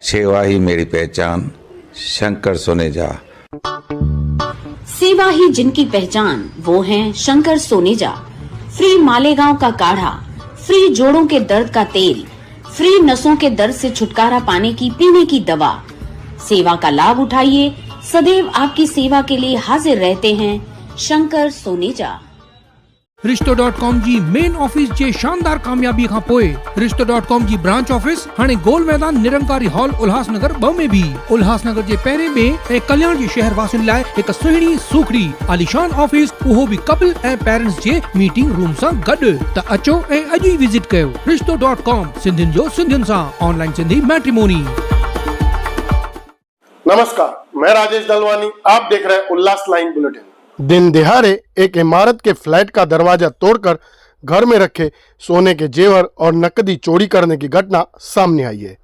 सेवा ही मेरी पहचान, शंकर सोनेजा। सेवा ही जिनकी पहचान, वो हैं शंकर सोनेजा। फ्री मालेगांव का काढ़ा, फ्री जोड़ों के दर्द का तेल, फ्री नसों के दर्द से छुटकारा पाने की पीने की दवा। सेवा का लाभ उठाइए, सदैव आपकी सेवा के लिए हाजिर रहते हैं शंकर सोनेजा। रिश्तो.com जी मेन ऑफिस जे शानदार कामयाबी खां पोइ रिश्तो.com जी ब्रांच ऑफिस हाणे गोल मैदान निरंकारी हॉल उल्हासनगर 2 में भी उल्हासनगर जे पहिरें में ऐं कल्याण जे शहर वासियुनि लाइ हिकु सुहिणी सूखड़ी आलीशान ऑफिस, उहो भी कपल ऐं पेरेंट्स जे मीटिंग रूम सां गॾु। त अचो ऐं अॼु ई विजिट कयो रिश्तो.com, सिंधियुनि जो सिंधियुनि सां, ऑनलाइन सिंधी मैट्रिमोनी। नमस्कार, मैं राजेश दलवानी, आप देख रहे हैं उल्लास लाइन बुलेटिन। दिन दिहाड़े एक इमारत के फ्लैट का दरवाजा तोड़कर घर में रखे सोने के जेवर और नकदी चोरी करने की घटना सामने आई है।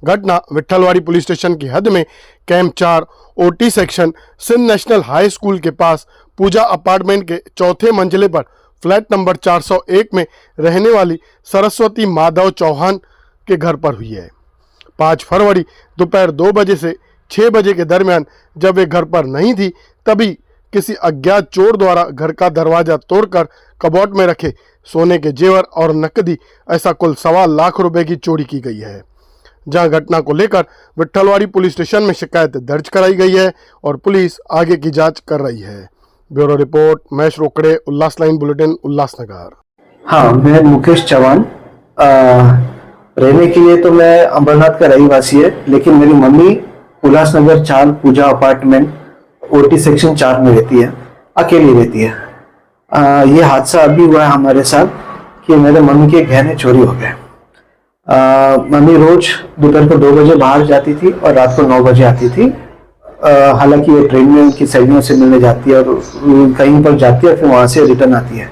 घटना विट्ठलवाड़ी पुलिस स्टेशन की हद में camp 4 OT section Sindh national high school के पास पूजा अपार्टमेंट के चौथे मंजिले पर फ्लैट नंबर 401 में रहने वाली सरस्वती माधव चौहान के घर पर हुई है। 5 फरवरी दोपहर 2 बजे से 6 बजे के दरमियान जब वे घर पर नहीं थी, तभी किसी अज्ञात चोर द्वारा घर का दरवाजा तोड़कर कबोर्ड में रखे सोने के जेवर और नकदी ऐसा कुल 1.25 लाख रुपए की चोरी की गई है। जहां घटना को लेकर विट्ठलवाड़ी पुलिस स्टेशन में शिकायत दर्ज कराई गई है और पुलिस आगे की जांच कर रही है। ब्यूरो रिपोर्ट, महेश रोकड़े, उल्लास लाइन बुलेटिन, उल्लासनगर। हाँ, मैं मुकेश चौहान। रहने के लिए तो मैं अंबरनाथ का रहीवासी है, लेकिन मेरी मम्मी उल्लासनगर 4 पूजा अपार्टमेंट ओटी सेक्शन 4 में रहती है, अकेली रहती है। ये हादसा अभी हुआ है हमारे साथ कि मेरे मम्मी के गहने चोरी हो गए। मम्मी रोज दोपहर को 2 बजे बाहर जाती थी और रात को 9 बजे आती थी। हालांकि ये ट्रेन में उनकी सहेलियों से मिलने जाती है और कहीं पर जाती है, फिर वहां से रिटर्न आती है।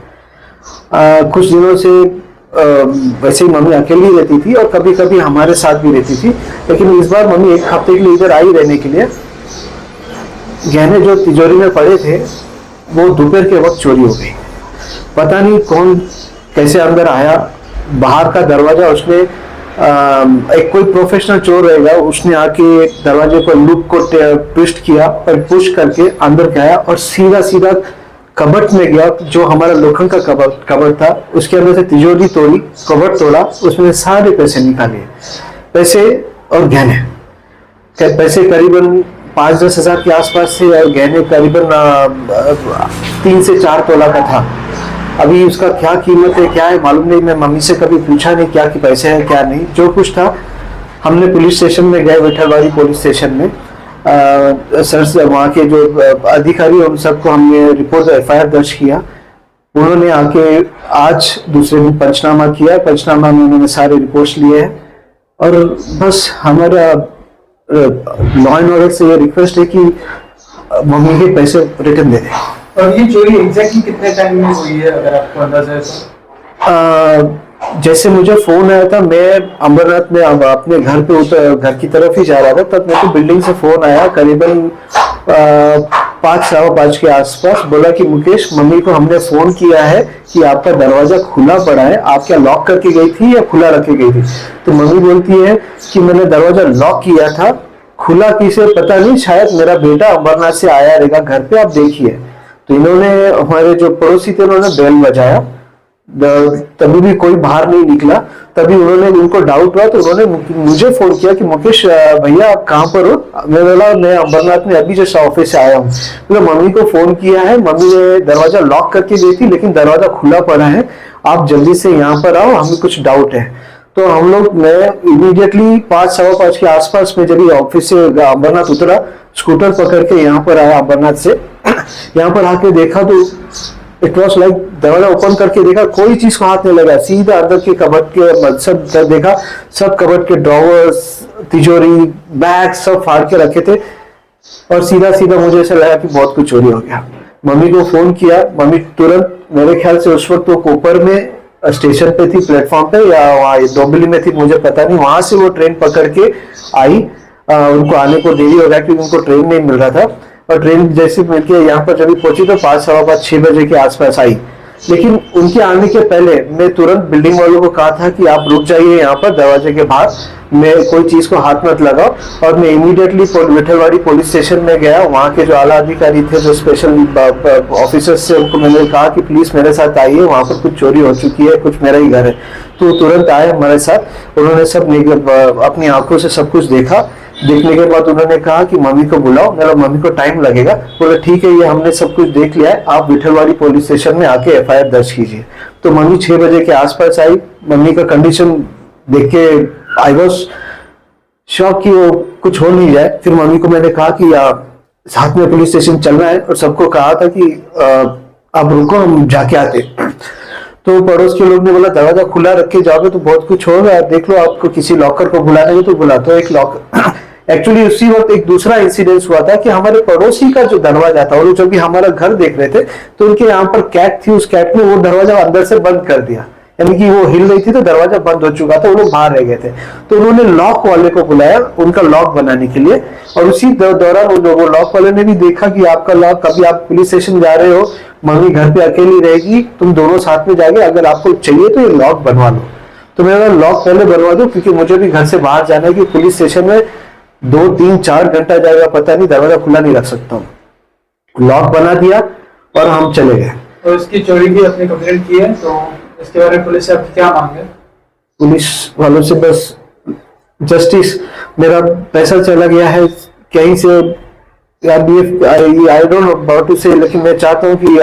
कुछ दिनों से वैसे ही मम्मी अकेली रहती थी और कभी कभी हमारे साथ भी रहती थी, लेकिन इस बार मम्मी 1 हफ्ते के लिए इधर आई रहने के लिए। गहने जो तिजोरी में पड़े थे वो दोपहर के वक्त चोरी हो गई। पता नहीं कौन कैसे अंदर आया, बाहर का दरवाजा उसने एक कोई प्रोफेशनल चोर रहेगा, उसने आके दरवाजे को लूप को ट्विस्ट किया और पुश करके अंदर गया और सीधा सीधा कबर्ड में गया, जो हमारा लोखंड का कबर्ड था, उसके अंदर से तिजोरी तोड़ी, कबर्ड तोड़ा, उसमें सारे पैसे निकाले, पैसे और गहने। पैसे करीबन 5-10 हजार के आसपास से और गहने करीबन 3 से 4 तोला का था। अभी उसका क्या कीमत है, क्या है मालूम नहीं। मैं मम्मी से कभी पूछा नहीं क्या कि पैसे हैं क्या नहीं। जो कुछ था हमने पुलिस स्टेशन में गए, विट्ठलवाड़ी पुलिस स्टेशन में सर से वहाँ के जो अधिकारी उन सबको हमने रिपोर्ट FIR दर्ज किया। उन्होंने आके आज दूसरे दिन पंचनामा किया। पंचनामा में उन्होंने सारे रिपोर्ट्स लिए हैं और बस हमारा लॉ एंड ऑर्डर से ये रिक्वेस्ट है कि मम्मी के पैसे रिटर्न दे दें। और ये चोरी एग्जैक्टली कितने टाइम में हुई है, अगर आपको अंदाजा है तो? जैसे मुझे फोन आया था, मैं अंबरनाथ में अपने घर पे घर की तरफ ही जा रहा था, तब मेरे को बिल्डिंग से फोन आया करीबन 5-5:15 के आसपास। बोला कि मुकेश, मम्मी को हमने फोन किया है कि आपका दरवाजा खुला पड़ा है, आप क्या लॉक करके गई थी या खुला रख के गई थी? तो मम्मी बोलती है कि मैंने दरवाजा लॉक किया था, खुला किसे पता नहीं, शायद मेरा बेटा अंबरनाथ से आया रहेगा घर पे, आप देखिए। तो इन्होंने, हमारे जो पड़ोसी थे, उन्होंने बेल बजाया, तभी भी कोई बाहर नहीं निकला। तभी उनको डाउट हुआ तो उन्होंने मुझे फोन किया कि मुकेश भैया आप कहाँ पर हो? मैं बोला मैं अंबरनाथ में अभी जस्ट ऑफिस से आया हूँ। तो मम्मी को फोन किया है, मम्मी ने दरवाजा लॉक करके गई थी लेकिन दरवाजा खुला पड़ा है, आप जल्दी से यहाँ पर आओ, हमें कुछ डाउट है। तो हम लोग, मैं इमीडिएटली 5-5:15 के आसपास में जब ऑफिस से अंबरनाथ उतरा, स्कूटर पकड़ के यहाँ पर आया अंबरनाथ से। यहाँ पर आके देखा तो इट वॉज लाइक, दरवाजा ओपन करके देखा, कोई चीज को हाथ नहीं लगा, सीधा अंदर के कबर्ड के सब देखा, सब कबर्ड के ड्रॉवर्स, तिजोरी, बैग सब फाड़ के रखे थे और सीधा सीधा मुझे ऐसा लगा कि बहुत कुछ चोरी हो गया। मम्मी को फोन किया, मम्मी तुरंत, मेरे ख्याल से उस वक्त वो कोपर में स्टेशन पे थी, प्लेटफॉर्म पे, या वहाँ डोंबिवली में थी, मुझे पता नहीं, वहां से वो ट्रेन पकड़ के आई। उनको आने को देरी हो गया क्योंकि उनको ट्रेन नहीं मिल रहा था। और ट्रेन जैसे मिलके यहाँ पर जब पहुंची तो 5-6 बजे के आसपास आई। लेकिन उनके आने के पहले मैं तुरंत बिल्डिंग वालों को कहा था कि आप रुक जाइए यहाँ पर दरवाजे के बाहर, मैं कोई चीज को हाथ मत लगाओ। और मैं इमीडिएटली विठलवाड़ी पुलिस स्टेशन में गया। वहाँ के जो आला अधिकारी थे, जो स्पेशल ऑफिसर्स से, उनको मैंने कहा कि प्लीज मेरे साथ आइए, वहाँ पर कुछ चोरी हो चुकी है, कुछ मेरा ही घर है। तो तुरंत आए हमारे साथ। उन्होंने सब अपनी आंखों से सब कुछ देखा। देखने के बाद उन्होंने कहा कि मम्मी को बुलाओ। मेरा मम्मी को टाइम लगेगा। बोले ठीक है, ये हमने सब कुछ देख लिया है, आप विठलवाड़ी पुलिस स्टेशन में आके FIR दर्ज कीजिए। तो मम्मी 6 बजे के आसपास आई। मम्मी का कंडीशन देख के आई वॉज शॉक कि वो कुछ हो नहीं जाए। फिर मम्मी को मैंने कहा कि साथ में पुलिस स्टेशन चलना है, और सबको कहा था कि आप रुको, हम जाके आते। तो पड़ोस के लोग ने बोला दरवाजा खुला रख के जाओगे तो बहुत कुछ होगा, देख लो, आपको किसी लॉकर को बुलाने में तो बुला। तो एक लॉकर एक्चुअली उसी वक्त एक दूसरा इंसिडेंस हुआ था कि हमारे पड़ोसी का जो दरवाजा था, और जब भी हमारा घर देख रहे थे तो उनके यहाँ पर कैट थी, उस कैट ने वो दरवाजा अंदर से बंद कर दिया, यानी कि वो हिल रही थी तो दरवाजा बंद हो चुका था, वो लोग बाहर रह गए थे। तो उन्होंने लॉक वाले को बुलाया उनका लॉक बनाने के लिए, और उसी दौरान वो लॉक वाले ने भी देखा कि आपका लॉक, कभी आप पुलिस स्टेशन जा रहे हो, मम्मी घर पे अकेली रहेगी, तुम दोनों साथ में जाओगे, अगर आपको चाहिए तो ये लॉक बनवा लो। तो मैंने लॉक पहले बनवा दो, क्योंकि मुझे भी घर से बाहर जाना है, कि पुलिस स्टेशन में 2, 3, 4 घंटा जाएगा पता नहीं, दरवाजा खुला नहीं रख सकता हूँ। लॉक बना दिया और हम चले गए। तो इसकी चोरी की अपनी कंप्लेंट की है, तो इसके बारे में पुलिस से आपकी क्या मांग है? पुलिस वालों से बस जस्टिस, मेरा पैसा चला गया है कहीं से, I don't know how to say, लेकिन मैं चाहता हूँ कि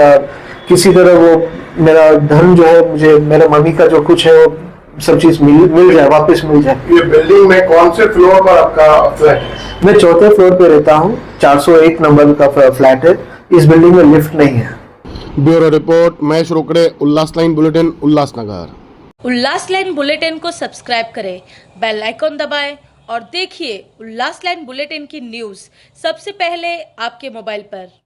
किसी तरह वो मेरा धन जो है, मुझे मेरा मम्मी का जो कुछ है वो सब चीज मिल जाए, वापस मिल जाए। ये बिल्डिंग में कौन से फ्लोर पर आपका फ्लैट है? मैं 4थे फ्लोर पे रहता हूँ, 401 नंबर का फ्लैट है। इस बिल्डिंग में लिफ्ट नहीं है। ब्यूरो रिपोर्ट, महेश रोकड़े, उल्लास लाइन बुलेटिन, उल्लासनगर। उल्लास लाइन बुलेटिन को सब्सक्राइब करें, बेल आइकॉन दबाएं और देखिए उल्लास लाइन बुलेटिन की न्यूज़ सबसे पहले आपके मोबाइल पर।